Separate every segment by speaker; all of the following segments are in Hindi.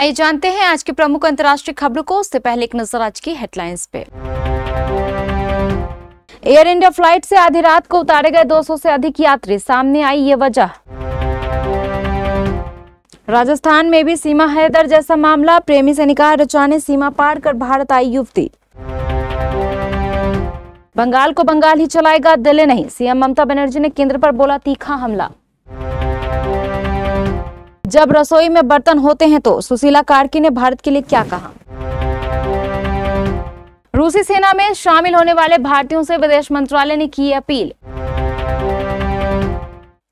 Speaker 1: आइए जानते हैं आज की प्रमुख अंतर्राष्ट्रीय खबरों को। उससे पहले एक नजर आज की हेडलाइंस पे। एयर इंडिया फ्लाइट से आधी रात को उतारे गए 200 से अधिक यात्री, सामने आई ये वजह। राजस्थान में भी सीमा हैदर जैसा मामला, प्रेमी से निकाह रचाने सीमा पार कर भारत आई युवती। बंगाल को बंगाल ही चलाएगा, दिल्ली नहीं, सीएम ममता बनर्जी ने केंद्र पर बोला तीखा हमला। जब रसोई में बर्तन होते हैं तो सुशीला कार्की ने भारत के लिए क्या कहा। रूसी सेना में शामिल होने वाले भारतीयों से विदेश मंत्रालय ने की अपील।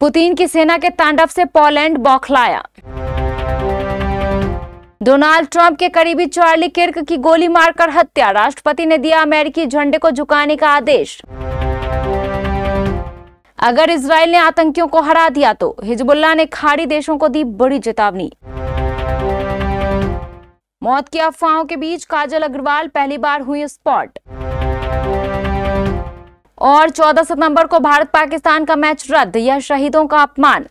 Speaker 1: पुतिन की सेना के तांडव से पोलैंड बौखलाया। डोनाल्ड ट्रंप के करीबी चार्ली किर्क की गोली मारकर हत्या, राष्ट्रपति ने दिया अमेरिकी झंडे को झुकाने का आदेश। अगर इजराइल ने आतंकियों को हरा दिया तो हिजबुल्लाह ने खाड़ी देशों को दी बड़ी चेतावनी। मौत की अफवाहों के बीच काजल अग्रवाल पहली बार हुई स्पॉट। और 14 सितंबर को भारत पाकिस्तान का मैच रद्द, यह शहीदों का अपमान।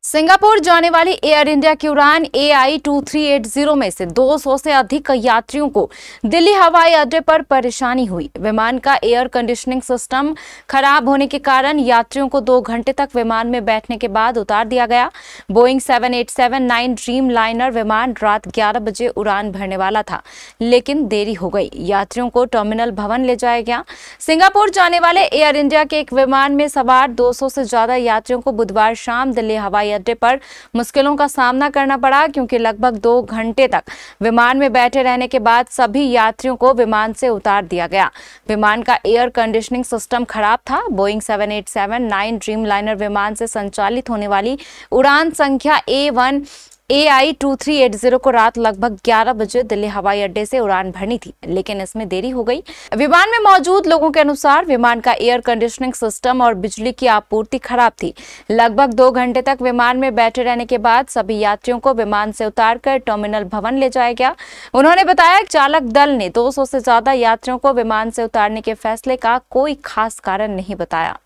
Speaker 1: सिंगापुर जाने वाली एयर इंडिया की उड़ान AI-2380 में से 200 से अधिक यात्रियों को दिल्ली हवाई अड्डे पर परेशानी हुई। विमान का एयर कंडीशनिंग सिस्टम खराब होने के कारण यात्रियों को 2 घंटे तक विमान में बैठने के बाद उतार दिया गया। बोइंग 787-9 ड्रीम लाइनर विमान रात 11 बजे उड़ान भरने वाला था, लेकिन देरी हो गई। यात्रियों को टर्मिनल भवन ले जाया गया। सिंगापुर जाने वाले एयर इंडिया के एक विमान में सवार 200 से ज्यादा यात्रियों को बुधवार शाम दिल्ली हवाई अड्डे पर मुश्किलों का सामना करना पड़ा, क्योंकि लगभग 2 घंटे तक विमान में बैठे रहने के बाद सभी यात्रियों को विमान से उतार दिया गया। विमान का एयर कंडीशनिंग सिस्टम खराब था। बोइंग 787-9 ड्रीम लाइनर विमान से संचालित होने वाली उड़ान संख्या AI-2380 को रात लगभग 11 बजे दिल्ली हवाई अड्डे से उड़ान भरनी थी, लेकिन इसमें देरी हो गई। विमान में मौजूद लोगों के अनुसार विमान का एयर कंडीशनिंग सिस्टम और बिजली की आपूर्ति खराब थी। लगभग 2 घंटे तक विमान में बैठे रहने के बाद सभी यात्रियों को विमान से उतारकर टर्मिनल भवन ले जाया गया। उन्होंने बताया कि चालक दल ने 200 से ज्यादा यात्रियों को विमान से उतारने के फैसले का कोई खास कारण नहीं बताया।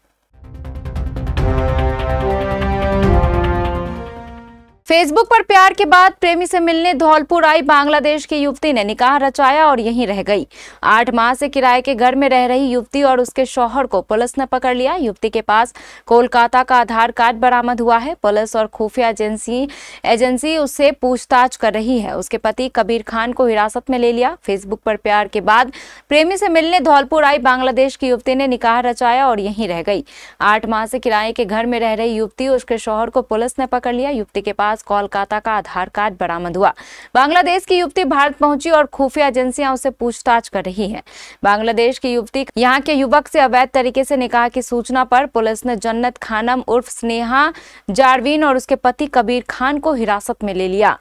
Speaker 1: फेसबुक पर प्यार के बाद प्रेमी से मिलने धौलपुर आई बांग्लादेश की युवती ने निकाह रचाया और यहीं रह गई। 8 माह से किराए के घर में रह रही युवती और उसके शौहर को पुलिस ने पकड़ लिया। युवती के पास कोलकाता का आधार कार्ड बरामद हुआ है। पुलिस और खुफिया एजेंसी उससे पूछताछ कर रही है। उसके पति कबीर खान को हिरासत में ले लिया। फेसबुक पर प्यार के बाद प्रेमी से मिलने धौलपुर आई बांग्लादेश की युवती ने निकाह रचाया और यहीं रह गई। 8 माह से किराए के घर में रह रही युवती और उसके शौहर को पुलिस ने पकड़ लिया। युवती के पास कोलकाता का आधार कार्ड बरामद हुआ। बांग्लादेश की युवती भारत पहुंची और खुफिया एजेंसियां उससे पूछताछ कर रही हैं। बांग्लादेश की युवती यहां के युवक से अवैध तरीके से निकाह की सूचना पर पुलिस ने जन्नत खानम उर्फ स्नेहा जारवीन और उसके पति कबीर खान को हिरासत में ले लिया।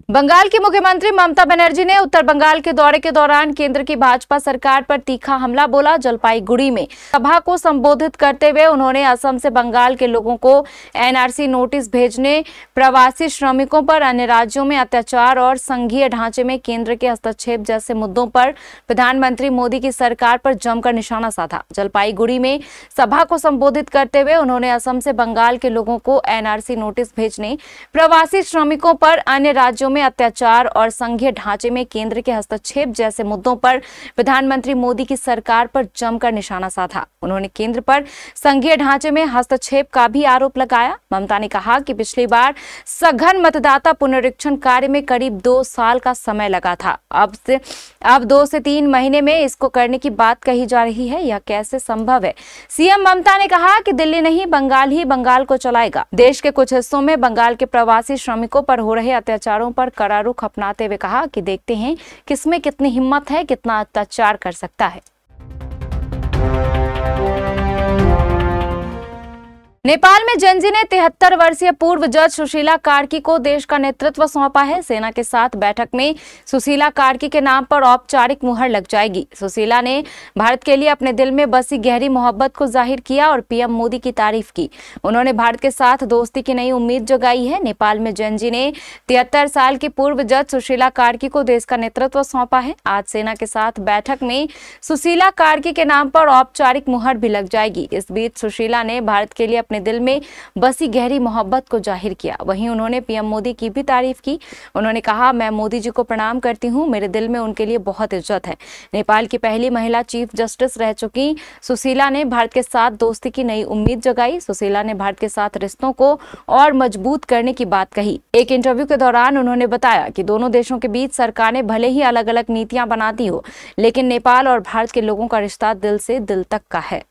Speaker 1: बंगाल की मुख्यमंत्री ममता बनर्जी ने उत्तर बंगाल के दौरे के दौरान केंद्र की भाजपा सरकार पर तीखा हमला बोला। जलपाईगुड़ी में सभा को संबोधित करते हुए उन्होंने असम से बंगाल के लोगों को NRC नोटिस भेजने, प्रवासी श्रमिकों पर अन्य राज्यों में अत्याचार और संघीय ढांचे में केंद्र के हस्तक्षेप जैसे मुद्दों पर प्रधानमंत्री मोदी की सरकार पर जमकर निशाना साधा। जलपाईगुड़ी में सभा को संबोधित करते हुए उन्होंने असम से बंगाल के लोगों को NRC नोटिस भेजने, प्रवासी श्रमिकों पर अन्य राज्यों में अत्याचार और संघीय ढांचे में केंद्र के हस्तक्षेप जैसे मुद्दों पर प्रधानमंत्री मोदी की सरकार पर जमकर निशाना साधा। उन्होंने केंद्र पर संघीय ढांचे में हस्तक्षेप का भी आरोप लगाया। ममता ने कहा कि पिछली बार सघन मतदाता पुनरीक्षण कार्य में करीब 2 साल का समय लगा था। अब 2 से 3 महीने में इसको करने की बात कही जा रही है। यह कैसे संभव है? सीएम ममता ने कहा कि दिल्ली नहीं, बंगाल ही बंगाल को चलाएगा। देश के कुछ हिस्सों में बंगाल के प्रवासी श्रमिकों पर हो रहे अत्याचारों पर कड़ा रुख अपनाते हुए कहा कि देखते हैं किसमें कितनी हिम्मत है, कितना अत्याचार कर सकता है। नेपाल में जेनजी ने 73 वर्षीय पूर्व जज सुशीला कार्की को देश का नेतृत्व सौंपा है। सेना के साथ बैठक में सुशीला कार्की के नाम पर औपचारिक मुहर लग जाएगी। सुशीला ने भारत के लिए अपने दिल में बसी गहरी मोहब्बत को जाहिर किया और पीएम मोदी की तारीफ की। उन्होंने भारत के साथ दोस्ती की नई उम्मीद जगाई है। नेपाल में जेनजी ने 73 साल की पूर्व जज सुशीला कार्की को देश का नेतृत्व सौंपा है। आज सेना के साथ बैठक में सुशीला कार्की के नाम पर औपचारिक मुहर भी लग जाएगी। इस बीच सुशीला ने भारत के लिए अपने दिल में बसी गहरी मोहब्बत को जाहिर किया। वहीं उन्होंने पीएम मोदी की भी तारीफ की। उन्होंने कहा, मैं मोदी जी को प्रणाम करती हूं, मेरे दिल में उनके लिए बहुत इज्जत है। नेपाल की पहली महिला चीफ जस्टिस रह चुकी सुशीला ने भारत के साथ दोस्ती की नई उम्मीद जगाई। सुशीला ने भारत के साथ रिश्तों को और मजबूत करने की बात कही। एक इंटरव्यू के दौरान उन्होंने बताया कि दोनों देशों के बीच सरकारें भले ही अलग अलग नीतियां बनाती हो, लेकिन नेपाल और भारत के लोगों का रिश्ता दिल से दिल तक का है।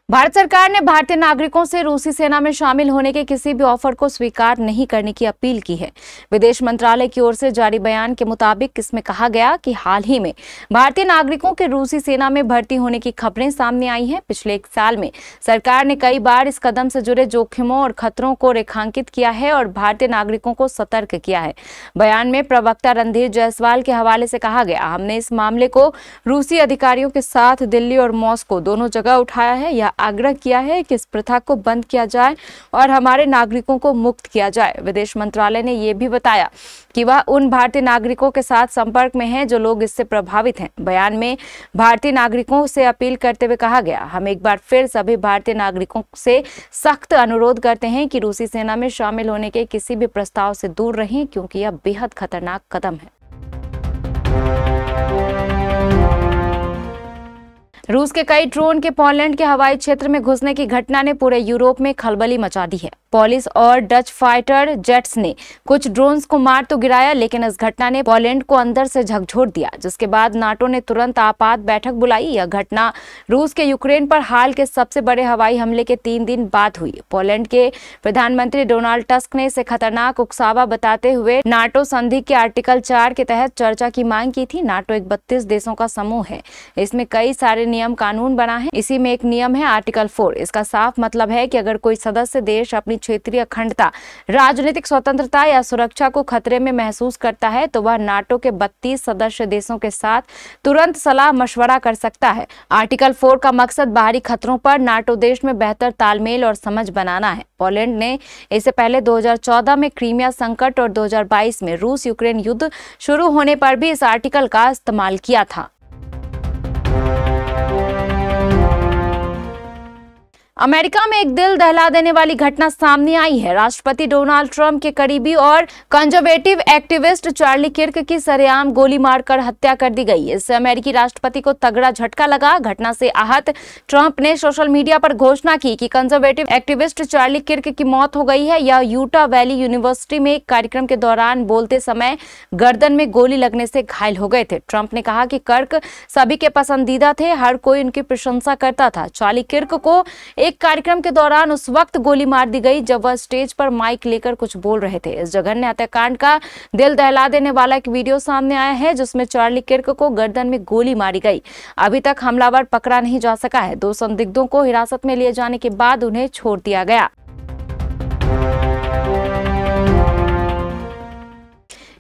Speaker 1: भारत सरकार ने भारतीय नागरिकों से रूसी सेना में शामिल होने के किसी भी ऑफर को स्वीकार नहीं करने की अपील की है। विदेश मंत्रालय की ओर से जारी बयान के मुताबिक इसमें कहा गया कि हाल ही में भारतीय नागरिकों के रूसी सेना में भर्ती होने की खबरें सामने आई हैं। पिछले 1 साल में सरकार ने कई बार इस कदम से जुड़े जोखिमों और खतरों को रेखांकित किया है और भारतीय नागरिकों को सतर्क किया है। बयान में प्रवक्ता रणधीर जायसवाल के हवाले से कहा गया, हमने इस मामले को रूसी अधिकारियों के साथ दिल्ली और मॉस्को दोनों जगह उठाया है या आग्रह किया है कि इस प्रथा को बंद किया जाए और हमारे नागरिकों को मुक्त किया जाए। विदेश मंत्रालय ने यह भी बताया कि वह उन भारतीय नागरिकों के साथ संपर्क में है जो लोग इससे प्रभावित हैं। बयान में भारतीय नागरिकों से अपील करते हुए कहा गया, हम एक बार फिर सभी भारतीय नागरिकों से सख्त अनुरोध करते हैं कि रूसी सेना में शामिल होने के किसी भी प्रस्ताव से दूर रहें, क्योंकि यह बेहद खतरनाक कदम है। रूस के कई ड्रोन के पोलैंड के हवाई क्षेत्र में घुसने की घटना ने पूरे यूरोप में खलबली मचा दी है। पोलिश और डच फाइटर जेट्स ने कुछ ड्रोन्स को मार तो गिराया, लेकिन इस घटना ने पोलैंड को अंदर से झकझोर दिया, जिसके बाद नाटो ने तुरंत आपात बैठक बुलाई। यह घटना रूस के यूक्रेन पर हाल के सबसे बड़े हवाई हमले के 3 दिन बाद हुई। पोलैंड के प्रधानमंत्री डोनाल्ड टस्क ने इसे खतरनाक उकसावा बताते हुए नाटो संधि के आर्टिकल 4 के तहत चर्चा की मांग की थी। नाटो एक 32 देशों का समूह है। इसमें कई सारे नियम कानून बना है। इसी में एक नियम है आर्टिकल 4। इसका साफ मतलब है कि अगर कोई सदस्य देश अपनी क्षेत्रीय अखंडता, राजनीतिक स्वतंत्रता या सुरक्षा को खतरे में महसूस करता है तो वह नाटो के 32 सदस्य देशों के साथ तुरंत सलाह मशवरा कर सकता है। आर्टिकल 4 का मकसद बाहरी खतरों पर नाटो देश में बेहतर तालमेल और समझ बनाना है। पोलैंड ने इससे पहले 2014 में क्रीमिया संकट और 2022 में रूस यूक्रेन युद्ध शुरू होने पर भी इस आर्टिकल का इस्तेमाल किया था। अमेरिका में एक दिल दहला देने वाली घटना सामने आई है। राष्ट्रपति डोनाल्ड ट्रंप के करीबी और कंजर्वेटिव एक्टिविस्ट चार्ली किर्क की सरेआम गोली मारकर हत्या कर दी गई। इससे अमेरिकी राष्ट्रपति को तगड़ा झटका लगा। घटना से आहत ट्रंप ने सोशल मीडिया पर घोषणा की कि कंजर्वेटिव एक्टिविस्ट चार्ली किर्क की मौत हो गई है। यह यूटा वैली यूनिवर्सिटी में एक कार्यक्रम के दौरान बोलते समय गर्दन में गोली लगने से घायल हो गए थे। ट्रंप ने कहा कि किर्क सभी के पसंदीदा थे, हर कोई उनकी प्रशंसा करता था। चार्ली किर्क को एक कार्यक्रम के दौरान उस वक्त गोली मार दी गई जब वह स्टेज पर माइक लेकर कुछ बोल रहे थे। इस जघन्य हत्याकांड का दिल दहला देने वाला एक वीडियो सामने आया है जिसमें चार्ली किर्क को गर्दन में गोली मारी गई। अभी तक हमलावर पकड़ा नहीं जा सका है। 2 संदिग्धों को हिरासत में लिए जाने के बाद उन्हें छोड़ दिया गया।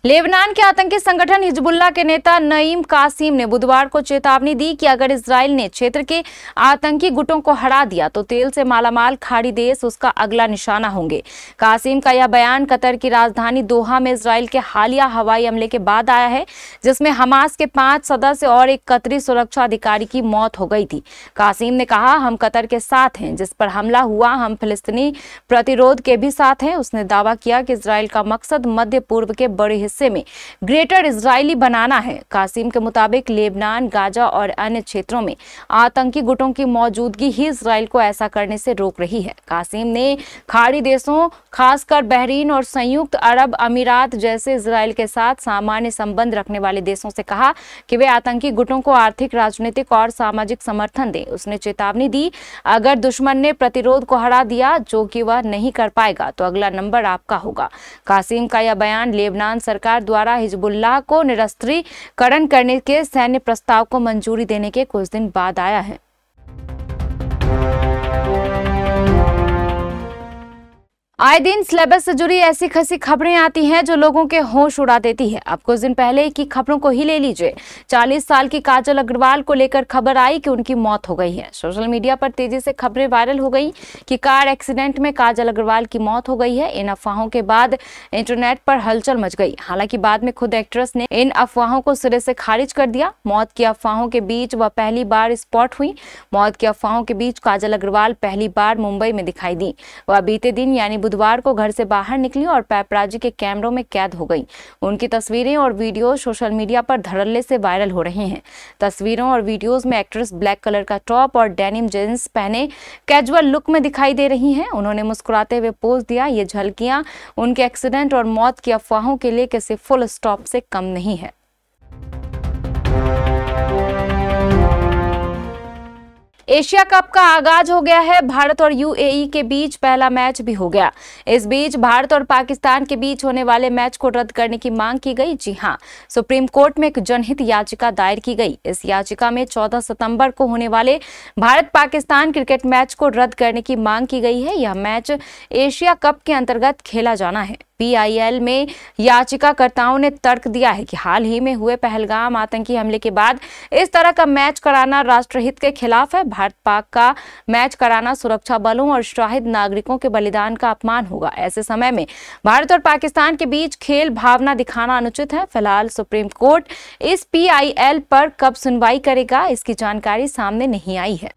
Speaker 1: लेबनान के आतंकी संगठन हिजबुल्लाह के नेता नईम कासिम ने बुधवार को चेतावनी दी कि अगर इजराइल ने क्षेत्र के आतंकी गुटों को हरा दिया तो तेल से मालामाल खाड़ी देश उसका अगला निशाना होंगे। कासिम का यह बयान कतर की राजधानी दोहा में इजराइल के हालिया हवाई हमले के बाद आया है, जिसमें हमास के 5 सदस्य और एक कतरी सुरक्षा अधिकारी की मौत हो गई थी। कासिम ने कहा, हम कतर के साथ हैं जिस पर हमला हुआ, हम फिलिस्तीनी प्रतिरोध के भी साथ हैं। उसने दावा किया कि इजराइल का मकसद मध्य पूर्व के बड़े हिस्से में ग्रेटर इजरायली बनाना है। कासिम के मुताबिक लेबनान, गाजा और अन्य क्षेत्रों में आतंकी गुटों की मौजूदगी ही इजराइल को ऐसा करने से रोक रही है। कासिम ने खाड़ी देशों, खासकर बहरीन और संयुक्त अरब अमीरात जैसे इजराइल के साथ सामान्य संबंध रखने वाले देशों से कहा कि वे आतंकी गुटों को आर्थिक, राजनीतिक और सामाजिक समर्थन दें। उसने चेतावनी दी, अगर दुश्मन ने प्रतिरोध को हरा दिया, जो कि वह नहीं कर पाएगा, तो अगला नंबर आपका होगा। कासिम का यह बयान लेबनान सरकार सरकार द्वारा हिजबुल्लाह को निरस्त्रीकरण करने के सैन्य प्रस्ताव को मंजूरी देने के कुछ दिन बाद आया है। आए दिन सिलेबस से जुड़ी ऐसी खसी खबरें आती हैं जो लोगों के होश उड़ा देती है। अब कुछ दिन पहले की खबरों को ही ले लीजिए। 40 साल की काजल अग्रवाल को लेकर खबर आई कि उनकी मौत हो गई है। सोशल मीडिया पर तेजी से खबरें वायरल हो गई कि कार एक्सीडेंट में काजल अग्रवाल की मौत हो गई है। इन अफवाहों के बाद इंटरनेट पर हलचल मच गई। हालांकि बाद में खुद एक्ट्रेस ने इन अफवाहों को सिरे से खारिज कर दिया। मौत की अफवाहों के बीच वह पहली बार स्पॉट हुई। मौत की अफवाहों के बीच काजल अग्रवाल पहली बार मुंबई में दिखाई दी। वह बीते दिन यानी बुधवार को घर से बाहर निकली और पैपराजी के कैमरों में कैद हो गई। उनकी तस्वीरें और वीडियो सोशल मीडिया पर धड़ल्ले से वायरल हो रहे हैं। तस्वीरों और वीडियोस में एक्ट्रेस ब्लैक कलर का टॉप और डेनिम जींस पहने कैजुअल लुक में दिखाई दे रही हैं। उन्होंने मुस्कुराते हुए पोज दिया। ये झलकियां उनके एक्सीडेंट और मौत की अफवाहों के लिए किसी फुल स्टॉप से कम नहीं है। एशिया कप का आगाज हो गया है। भारत और यूएई के बीच पहला मैच भी हो गया। इस बीच भारत और पाकिस्तान के बीच होने वाले मैच को रद्द करने की मांग की गई। जी हां, सुप्रीम कोर्ट में एक जनहित याचिका दायर की गई। इस याचिका में 14 सितंबर को होने वाले भारत पाकिस्तान क्रिकेट मैच को रद्द करने की मांग की गई है। यह मैच एशिया कप के अंतर्गत खेला जाना है। PIL में याचिकाकर्ताओं ने तर्क दिया है कि हाल ही में हुए पहलगाम आतंकी हमले के बाद इस तरह का मैच कराना राष्ट्रहित के खिलाफ है। भारत पाक का मैच कराना सुरक्षा बलों और शहीद नागरिकों के बलिदान का अपमान होगा। ऐसे समय में भारत और पाकिस्तान के बीच खेल भावना दिखाना अनुचित है। फिलहाल सुप्रीम कोर्ट इस PIL पर कब सुनवाई करेगा, इसकी जानकारी सामने नहीं आई है।